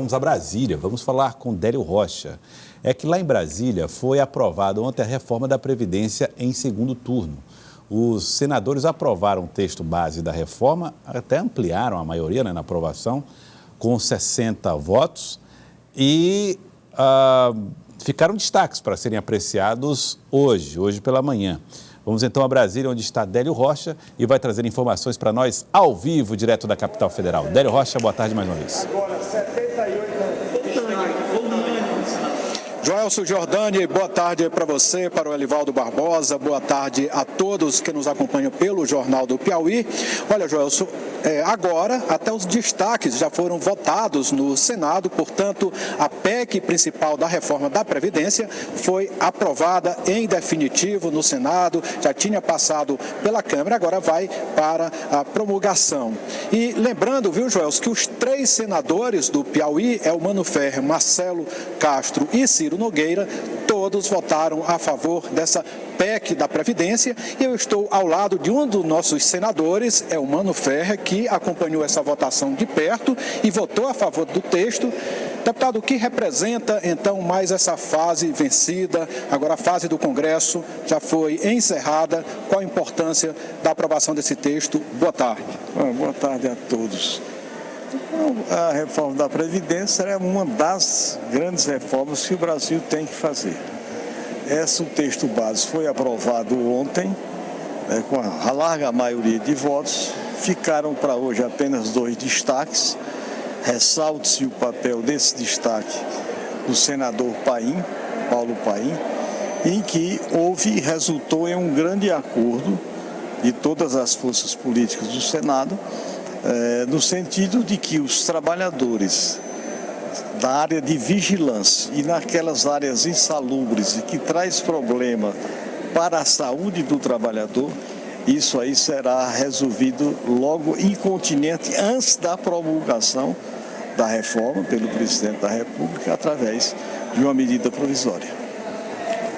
vamos a Brasília, vamos falar com Délio Rocha. É que lá em Brasília foi aprovada ontem a reforma da Previdência em segundo turno. Os senadores aprovaram o texto base da reforma, até ampliaram a maioria, na aprovação, com 60 votos e ficaram destaques para serem apreciados hoje pela manhã. Vamos então a Brasília, onde está Délio Rocha e vai trazer informações para nós ao vivo, direto da capital federal. Délio Rocha, boa tarde mais uma vez. Agora, 78. Joelson Jordani, boa tarde para você, para o Elivaldo Barbosa, boa tarde a todos que nos acompanham pelo Jornal do Piauí. Olha, Joelson, agora até os destaques já foram votados no Senado, portanto, a PEC principal da reforma da Previdência foi aprovada em definitivo no Senado, já tinha passado pela Câmara, agora vai para a promulgação. E lembrando, viu, Joelson, que os 3 senadores do Piauí, Elmano Ferreira, Marcelo Castro e Ciro Nogueira, todos votaram a favor dessa PEC da Previdência, e eu estou ao lado de um dos nossos senadores, Elmano Ferreira, que acompanhou essa votação de perto e votou a favor do texto. Deputado, o que representa então mais essa fase vencida? Agora a fase do Congresso já foi encerrada. Qual a importância da aprovação desse texto? Boa tarde. Boa tarde a todos. A reforma da Previdência é uma das grandes reformas que o Brasil tem que fazer. O texto base foi aprovado ontem, com a larga maioria de votos. Ficaram para hoje apenas 2 destaques. Ressalte-se o papel desse destaque do senador Paulo Paim, em que resultou em um grande acordo de todas as forças políticas do Senado, no sentido de que os trabalhadores da área de vigilância e naquelas áreas insalubres e que traz problema para a saúde do trabalhador, isso aí será resolvido logo incontinente antes da promulgação da reforma pelo presidente da República através de uma medida provisória.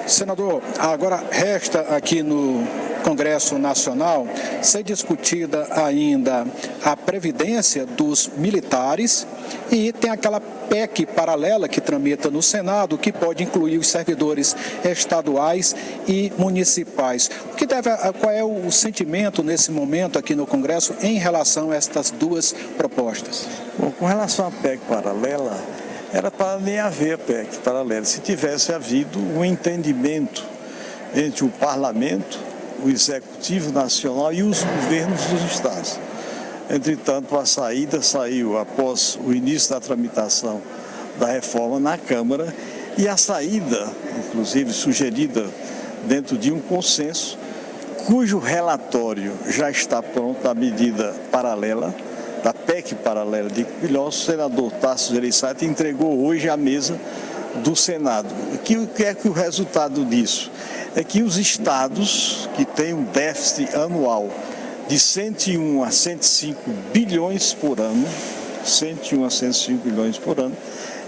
Senador, agora resta aqui no Congresso Nacional ser discutida ainda a previdência dos militares e tem aquela PEC paralela que tramita no Senado, que pode incluir os servidores estaduais e municipais. Qual é o sentimento nesse momento aqui no Congresso em relação a estas 2 propostas? Bom, com relação à PEC paralela, era para nem haver PEC paralela, se tivesse havido um entendimento entre o Parlamento, o Executivo Nacional e os governos dos estados. Entretanto, a saída saiu após o início da tramitação da reforma na Câmara e a saída, inclusive sugerida dentro de um consenso, cujo relatório já está pronto da medida paralela, da PEC paralela de melhor, o senador Tasso Gereissati entregou hoje à mesa do Senado. O que é que o resultado disso? É que os estados que têm um déficit anual de 101 a 105 bilhões por ano, 101 a 105 bilhões por ano,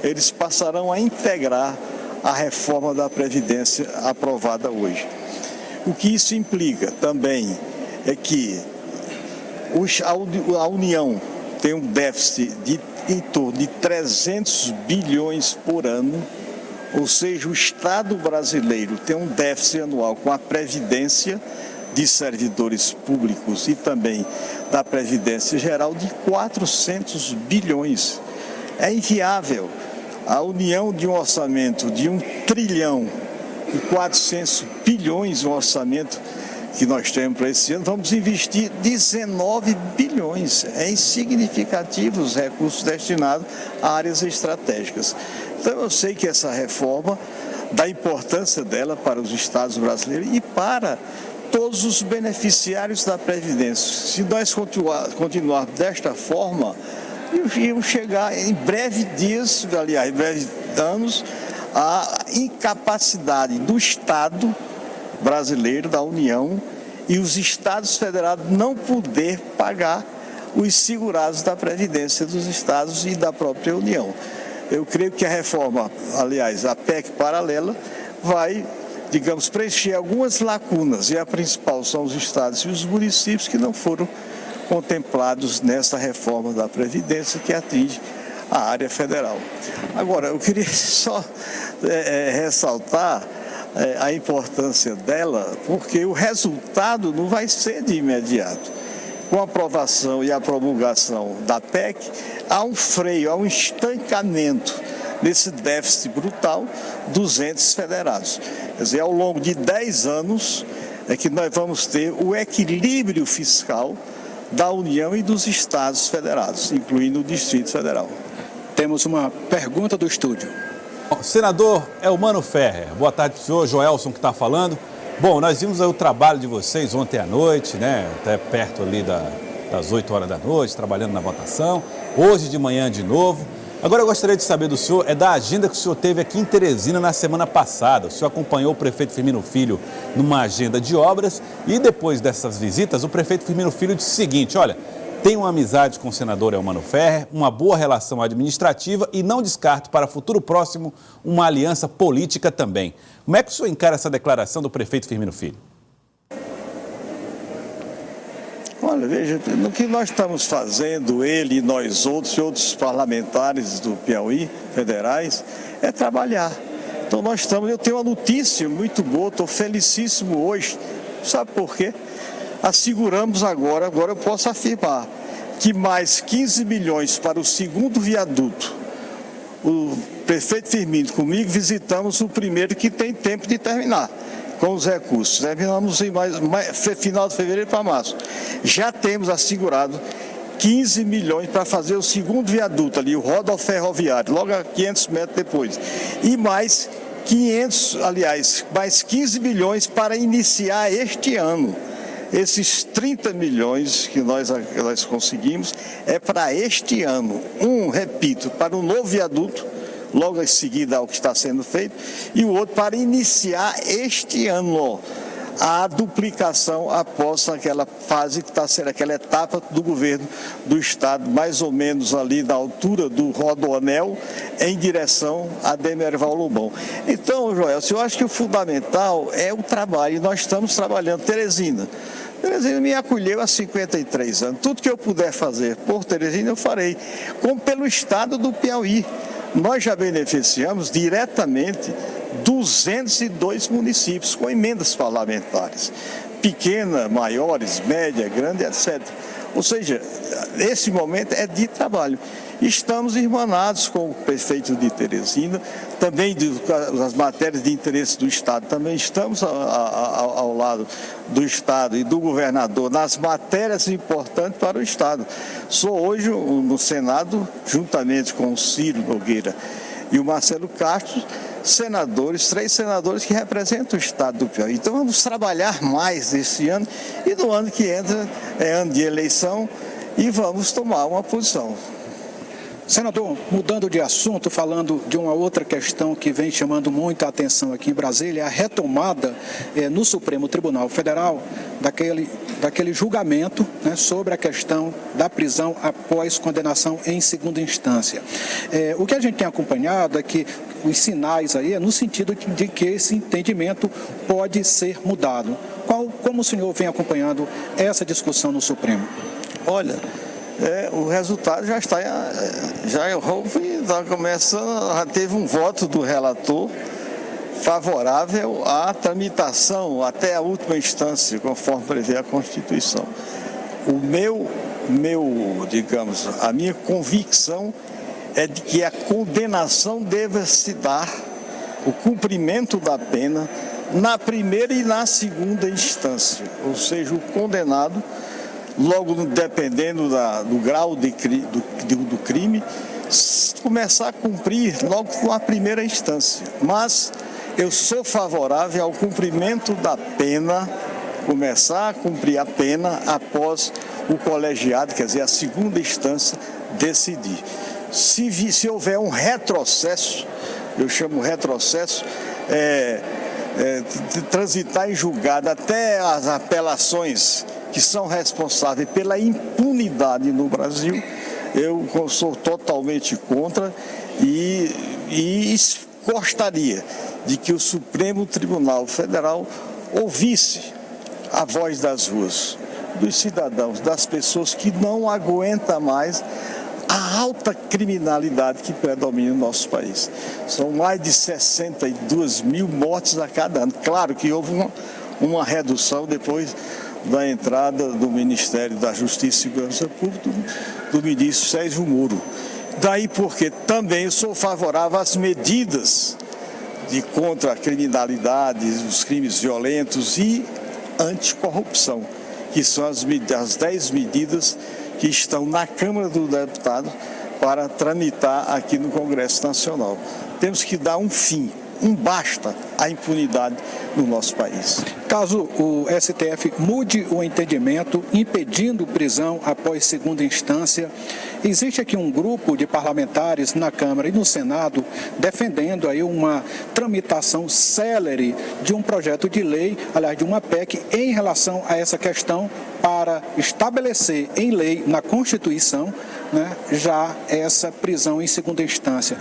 eles passarão a integrar a reforma da Previdência aprovada hoje. O que isso implica também é que a União tem um déficit em torno de 300 bilhões por ano, ou seja, o Estado brasileiro tem um déficit anual com a Previdência de servidores públicos e também da Previdência Geral de 400 bilhões. É inviável a união de um orçamento de 1 trilhão e 400 bilhões, um orçamento que nós temos para esse ano, vamos investir 19 bilhões. É insignificativo os recursos destinados a áreas estratégicas. Então eu sei que essa reforma, da importância dela para os estados brasileiros e para todos os beneficiários da Previdência. Se nós continuarmos desta forma, iam chegar em breve dias, aliás, em breve anos, a incapacidade do Estado brasileiro, da União, e os Estados federados não poder pagar os segurados da Previdência dos Estados e da própria União. Eu creio que a reforma, aliás, a PEC paralela, vai, digamos, preencher algumas lacunas, e a principal são os estados e os municípios que não foram contemplados nessa reforma da Previdência, que atinge a área federal. Agora, eu queria só ressaltar a importância dela, porque o resultado não vai ser de imediato. Com a aprovação e a promulgação da PEC, há um freio, há um estancamento nesse déficit brutal dos entes federados. Quer dizer, ao longo de 10 anos é que nós vamos ter o equilíbrio fiscal da União e dos Estados federados, incluindo o Distrito Federal. Temos uma pergunta do estúdio. Senador Elmano Ferrer, boa tarde para o senhor, Joelson que está falando. Bom, nós vimos aí o trabalho de vocês ontem à noite, né? Até perto ali das 8 horas da noite, trabalhando na votação. Hoje de manhã de novo. Agora eu gostaria de saber do senhor, da agenda que o senhor teve aqui em Teresina na semana passada. O senhor acompanhou o prefeito Firmino Filho numa agenda de obras e depois dessas visitas, o prefeito Firmino Filho disse o seguinte, olha, tenho uma amizade com o senador Elmano Ferrer, uma boa relação administrativa e não descarto para futuro próximo uma aliança política também. Como é que o senhor encara essa declaração do prefeito Firmino Filho? Olha, veja, no que nós estamos fazendo, ele e nós outros e outros parlamentares do Piauí, federais, é trabalhar. Então eu tenho uma notícia muito boa, estou felicíssimo hoje. Sabe por quê? Asseguramos agora eu posso afirmar, que mais 15 milhões para o segundo viaduto. O prefeito Firmino comigo visitamos o primeiro que tem tempo de terminar com os recursos. Terminamos em final de fevereiro para março. Já temos assegurado 15 milhões para fazer o segundo viaduto ali, o rodoferroviário, logo a 500 metros depois. E mais 15 milhões para iniciar este ano. Esses 30 milhões que nós conseguimos é para este ano. Repito, para um novo viaduto, logo em seguida ao que está sendo feito, e o outro para iniciar este ano a duplicação após aquela fase que está sendo, aquela etapa do governo do estado, mais ou menos ali da altura do Rodoanel, em direção a Demerval Lobão. Então, Joel, eu acho que o fundamental é o trabalho, e nós estamos trabalhando. Teresina me acolheu há 53 anos. Tudo que eu puder fazer por Teresina eu farei, como pelo estado do Piauí. Nós já beneficiamos diretamente 202 municípios com emendas parlamentares, pequena, maiores, média, grande, etc. Ou seja, esse momento é de trabalho. Estamos irmanados com o prefeito de Teresina, também as matérias de interesse do Estado, também estamos ao lado do Estado e do governador nas matérias importantes para o Estado. Sou hoje no Senado, juntamente com o Ciro Nogueira e o Marcelo Castro, três senadores que representam o Estado do Piauí. Então vamos trabalhar mais esse ano e no ano que entra é ano de eleição e vamos tomar uma posição. Senador, mudando de assunto, falando de uma outra questão que vem chamando muita atenção aqui em Brasília, a retomada no Supremo Tribunal Federal daquele julgamento, né, sobre a questão da prisão após condenação em segunda instância. O que a gente tem acompanhado é que os sinais aí é no sentido de que esse entendimento pode ser mudado. Como o senhor vem acompanhando essa discussão no Supremo? Olha, o resultado já está começando, já teve um voto do relator favorável à tramitação até a última instância, conforme prevê a Constituição. A minha convicção é de que a condenação deve se dar, o cumprimento da pena, na primeira e na segunda instância, ou seja, o condenado, logo dependendo do grau do crime, começar a cumprir logo com a primeira instância. Mas eu sou favorável ao cumprimento da pena, começar a cumprir a pena após o colegiado, quer dizer, a segunda instância, decidir. Se houver um retrocesso, eu chamo retrocesso, transitar em julgado até as apelações que são responsáveis pela impunidade no Brasil, eu sou totalmente contra e gostaria de que o Supremo Tribunal Federal ouvisse a voz das ruas, dos cidadãos, das pessoas que não aguentam mais a alta criminalidade que predomina no nosso país. São mais de 62 mil mortes a cada ano. Claro que houve uma redução depois da entrada do Ministério da Justiça e Segurança Pública, do ministro Sérgio Moro. Daí porque também sou favorável às medidas contra a criminalidade, os crimes violentos e anticorrupção, que são as 10 medidas que estão na Câmara dos Deputados para tramitar aqui no Congresso Nacional. Temos que dar um fim, um basta à impunidade no nosso país. Caso o STF mude o entendimento, impedindo prisão após segunda instância, existe aqui um grupo de parlamentares na Câmara e no Senado defendendo aí uma tramitação célere de um projeto de lei, aliás, de uma PEC, em relação a essa questão para estabelecer em lei, na Constituição, né, já essa prisão em segunda instância.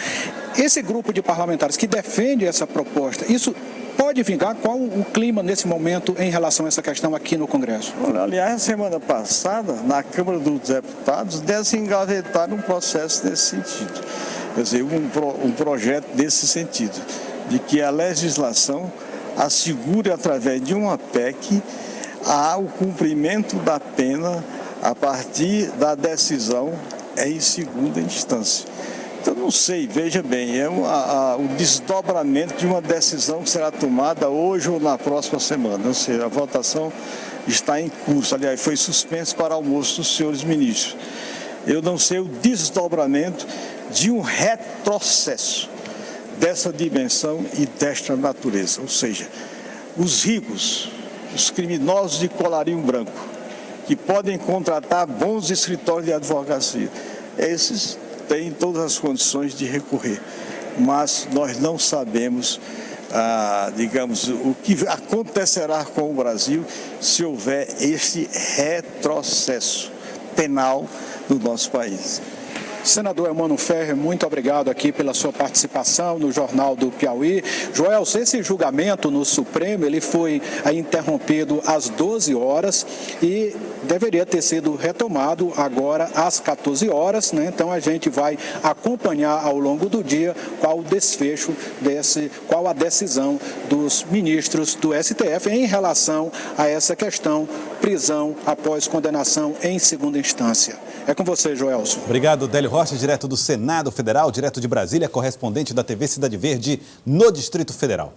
Esse grupo de parlamentares que defende essa proposta, isso pode vingar? Qual o clima nesse momento em relação a essa questão aqui no Congresso? Olha, aliás, na semana passada, na Câmara dos Deputados, desengavetaram um processo nesse sentido. Quer dizer, um projeto nesse sentido, de que a legislação assegure, através de uma PEC, o cumprimento da pena a partir da decisão em segunda instância. Então, não sei, veja bem, é o desdobramento de uma decisão que será tomada hoje ou na próxima semana. Ou seja, a votação está em curso, aliás, foi suspensa para almoço dos senhores ministros. Eu não sei o desdobramento de um retrocesso dessa dimensão e desta natureza. Ou seja, os ricos, os criminosos de colarinho branco, que podem contratar bons escritórios de advocacia, esses têm todas as condições de recorrer, mas nós não sabemos, digamos, o que acontecerá com o Brasil se houver este retrocesso penal no nosso país. Senador Elmano Ferrer, muito obrigado aqui pela sua participação no Jornal do Piauí. Joelson, esse julgamento no Supremo, ele foi interrompido às 12 horas e deveria ter sido retomado agora às 14 horas, né? Então a gente vai acompanhar ao longo do dia qual o desfecho qual a decisão dos ministros do STF em relação a essa questão, prisão após condenação em segunda instância. É com você, Joelson. Obrigado, Délio Rocha, direto do Senado Federal, direto de Brasília, correspondente da TV Cidade Verde no Distrito Federal.